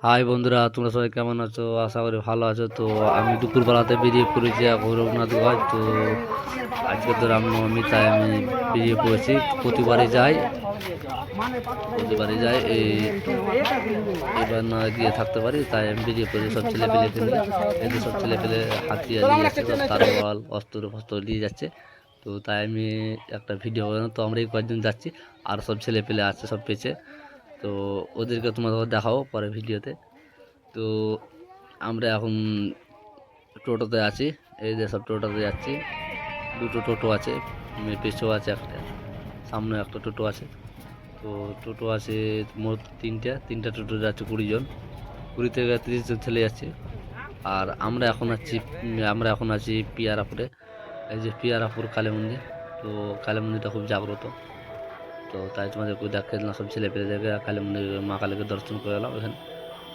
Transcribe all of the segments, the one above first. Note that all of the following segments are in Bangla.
হাই বন্ধুরা, তোমরা সবাই কেমন আছো? আশা করি ভালো আছো। তো আমি দুপুরবেলাতে বেরিয়ে পড়েছি এখন রঘুনাথগঞ্জ। তো আজকে তো রামনবমী, তাই আমি বেরিয়ে পড়েছি। প্রতিবারই যাই এবার না গিয়ে থাকতে পারি, তাই আমি বেরিয়ে পড়েছি সব ছেলে পেলেকে নিয়ে। এদের সব ছেলে পেলে হাতিয়ার নিয়ে যাচ্ছে, সব তারওয়াল অস্ত্র ফস্ত্র নিয়ে যাচ্ছে। তো তাই আমি একটা ভিডিও বানানো, তো আমরা এই কয়েকজন যাচ্ছি, আর সব ছেলে পেলে আছে সব পেছে। তো ওদেরকে তোমাদের দেখাবো পরে ভিডিওতে। তো আমরা এখন টোটোতে আছি, এই যে সব টোটোতে যাচ্ছি। দুটো টোটো আছে, পেছও আছে একটা, সামনে একটা টোটো আছে। তো টোটো আছে মোট তিনটা টোটো যাচ্ছে 20 জন, 20 থেকে 30 জন ছেলে যাচ্ছে। আর আমরা এখন আছি পিয়ারাপুরে। এই যে পিয়ারাপুর কালী মন্দির। তো কালী মন্দিরটা খুব জাগ্রত। তো তাই তোমাদেরকে দেখে দিলাম, সব ছেলে পেলে দেখে কালী মন্দির, মা কালীকে দর্শন করে এলাম এখানে।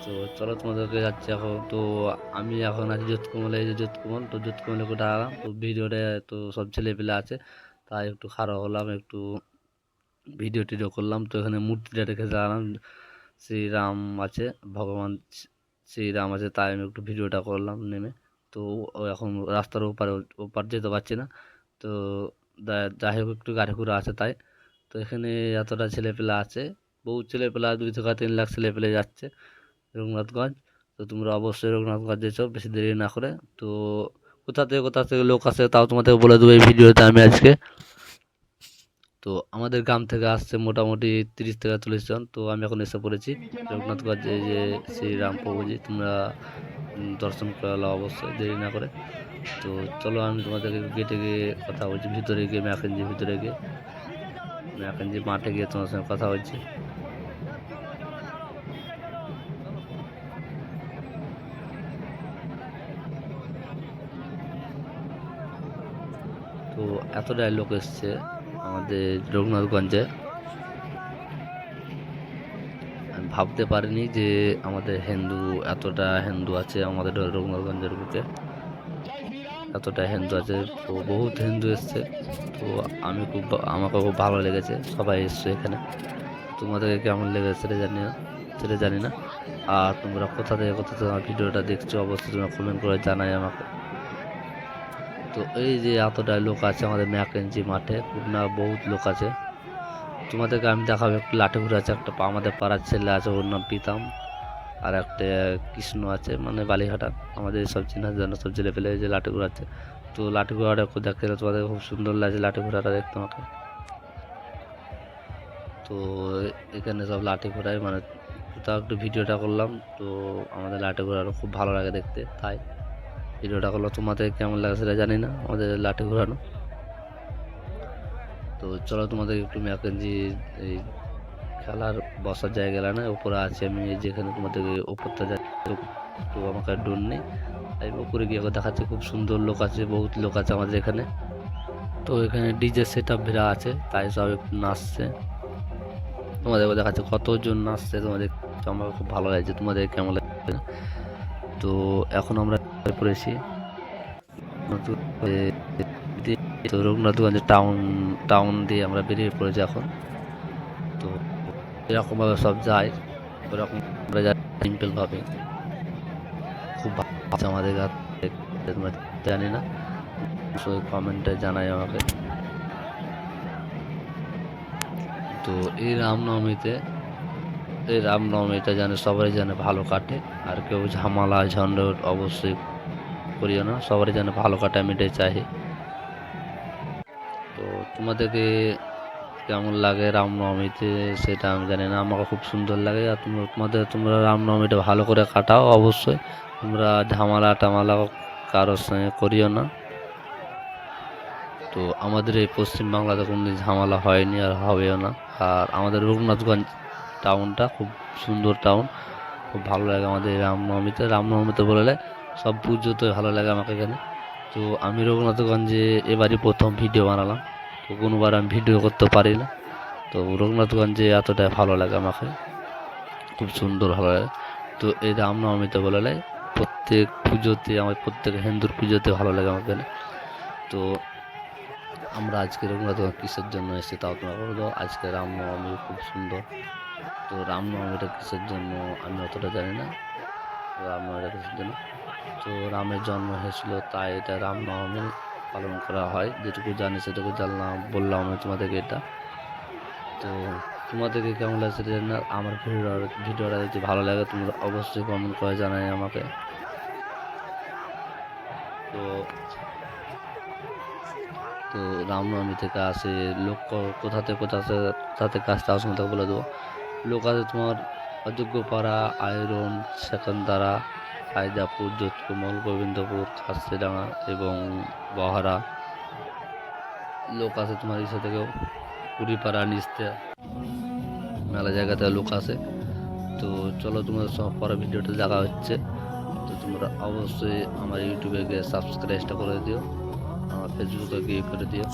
তো চলো তোমাদেরকে যাচ্ছি এখন। তো আমি এখন আছি যোধকমলে, এই যে যোধকমল। তো যোধকমলে কোথায় আলাম, তো ভিডিওটা তো সব ছেলে পেলে আছে, তাই একটু খারাপ হলাম, একটু ভিডিও টিডিও করলাম। তো এখানে মূর্তিটা রেখে দাঁড়ালাম, শ্রীরাম আছে, ভগবান শ্রীরাম আছে, তাই আমি একটু ভিডিওটা করলাম নেমে। তো এখন রাস্তার ওপার যেতে পারছি না। তো যাই হোক, একটু গাড়ি ঘোড়া আছে তাই। তো এখানে এতটা ছেলেপেলে আছে, বহু ছেলেপেলে, 2 থেকে 3 লাখ ছেলেপেলে যাচ্ছে রঘুনাথগঞ্জ। তো তোমরা অবশ্যই রঘুনাথগঞ্জ যেছো বেশি দেরি না করে। তো কোথা থেকে লোক আসে তাও তোমাদের বলে দেবো এই ভিডিওতে আমি আজকে। তো আমাদের গ্রাম থেকে আসছে মোটামুটি 30 থেকে 40 জন। তো আমি এখন এসে পড়েছি রঘুনাথগঞ্জ, এই যে শ্রীরাম প্রভুজি। তোমরা দর্শন করে নাও অবশ্যই দেরি না করে। তো চলো আমি তোমাদেরকে গেটে গিয়ে কথা বলছি, ভিতরে গিয়ে ম্যাকেনজি মাঠে গিয়ে তোমার সঙ্গে কথা বলছি। তো এতটাই লোক এসছে আমাদের রঘুনাথগঞ্জে, আমি ভাবতে পারিনি যে আমাদের এতটা হিন্দু আছে আমাদের রঘুনাথগঞ্জের বুকে, এতটা হিন্দু আছে। তো বহুত হিন্দু এসছে। তো আমাকে খুব ভালো লেগেছে, সবাই এসছে এখানে। তোমাদেরকে কেমন লেগেছে সেটা জানি না। আর তোমরা কোথা থেকে আমার ভিডিওটা দেখছো অবশ্যই তোমরা কমেন্ট করে জানাই আমাকে। তো এই যে এতটা লোক আছে আমাদের ম্যাকেনজি মাঠে, খুব না বহুত লোক আছে। তোমাদেরকে আমি দেখাবো একটু লাঠি ঘুরে আছে, একটা আমাদের পাড়ার ছেলে আছে, ওর নাম পিতাম। আর একটা কৃষ্ণ আছে, মানে বালিঘাটা। আমাদের সব চেনা জানা সব ছেলে পেলে যে লাঠি ঘোরাচ্ছে। তো লাঠি ঘোড়াটা একটু দেখতে গেলে তোমাদের খুব সুন্দর লাগছে লাঠি ঘোড়াটা দেখতে আমাকে। তো এখানে সব লাঠি ঘোড়ায়, মানে তাও একটু ভিডিওটা করলাম। তো আমাদের লাঠি ঘোড়ানো খুব ভালো লাগে দেখতে, তাই ভিডিওটা করলো। তোমাদের কেমন লাগে সেটা জানি না, আমাদের লাঠি ঘোরানো। তো চলো তোমাদের একটু ম্যাকেনজি এই খেলার বসার জায়গা না উপরে আছে, আমি যেখানে তোমাদেরকে উপরটা যাচ্ছি। তো আমাকে ড্রোন নেই, তাই উপরে গিয়ে দেখাচ্ছে। খুব সুন্দর লোক আছে, বহুত লোক আছে আমাদের এখানে। তো এখানে ডিজে সেট আপ ভেড়া আছে, তাই সব একটু নাচছে। তোমাদেরকে দেখাচ্ছে কতজন নাচছে, তোমাদের আমার খুব ভালো লাগছে। তোমাদের কেমন লাগছে? তো এখন আমরা পড়েছি তো রঘুনাথগঞ্জ টাউন দিয়ে আমরা বেরিয়ে পড়েছি এখন। তো এরকম ভাবে সব যায়, ওরকম আমরা যাই সিম্পল ভাবে। খুব ভালো লাগছে আমাদের কাছে, তোমরা জানি না, অবশ্যই কমেন্টে জানাই আমাকে। তো এই রামনবমীটা যেন সবাই যেন ভালো কাটে, আর কেউ ঝামেলা ঝঞ্ঝট অবশ্যই করিও না, সবারই যেন ভালো কাটে আমি এটাই চাই। তো তোমাদেরকে কেমন লাগে রামনবমীতে সেটা আমি জানি না, আমাকে খুব সুন্দর লাগে। আর তোমরা রামনবমীটা ভালো করে কাটাও অবশ্যই। তোমরা ঝামেলা টামালা কারোর সঙ্গে করিও না। তো আমাদের এই পশ্চিমবাংলাতে কোনো ঝামেলা হয়নি আর হবেও না। আর আমাদের রঘুনাথগঞ্জ টাউনটা খুব সুন্দর টাউন, খুব ভালো লাগে আমাদের এই রামনবমীতে বললে সব পুজোতে ভালো লাগে আমাকে এখানে। তো আমি রঘুনাথগঞ্জে এবারই প্রথম ভিডিও বানালাম। তো কোনোবার আমি ভিডিও করতে পারি না। তো রঘুনাথগঞ্জে এতটাই ভালো লাগে আমাকে, খুব সুন্দর ভালো লাগে। তো এই রামনবমীতে বললে প্রত্যেক পুজোতে, আমার প্রত্যেক হিন্দুর পুজোতে ভালো লাগে আমাকে এখানে। তো আমরা আজকে রঘুনাথগঞ্জ কিসের জন্য এসেছি তাও তোমরা বলে দাও। আজকে রামনবমী খুব সুন্দর, তো রামনবমীটা কিসের জন্য আমি অতটা জানি না, রামনবমীটা কিসের জন্য। তো রামের জন্ম হয়েছিল তাই এটা রামনবমী পালন করা হয়, যেটুকু জানি সেটুকু জানলাম, বললাম আমি তোমাদেরকে এটা। তো তোমাদেরকে কেমন লাগছে জানি না, আমার ভিডিওটা যদি ভালো লাগে তোমরা অবশ্যই কমেন্ট করে জানাই আমাকে। তো তো রামনবমী থেকে আসে লোক, কোথা থেকে আসতে আসবে তাকে বলে দেবো। লোক আছে তোমার অযোগ্যপাড়া, আয়রন, সেকেন্দারা, হায়দাপুর, যোধকমল, গোবিন্দপুর, খাসিডাঙ্গা এবং বহারা। লোক আছে তোমার ইসে থেকেও, কুড়িপাড়া, নিস্তে, মেলা জায়গাতে লোক আছে। তো চলো তোমাদের সব পরে ভিডিওটা দেখা হচ্ছে। তো তোমরা অবশ্যই আমার ইউটিউবে গিয়ে সাবস্ক্রাইবটা করে দিও, আমার ফেসবুকে গিয়ে করে দিও।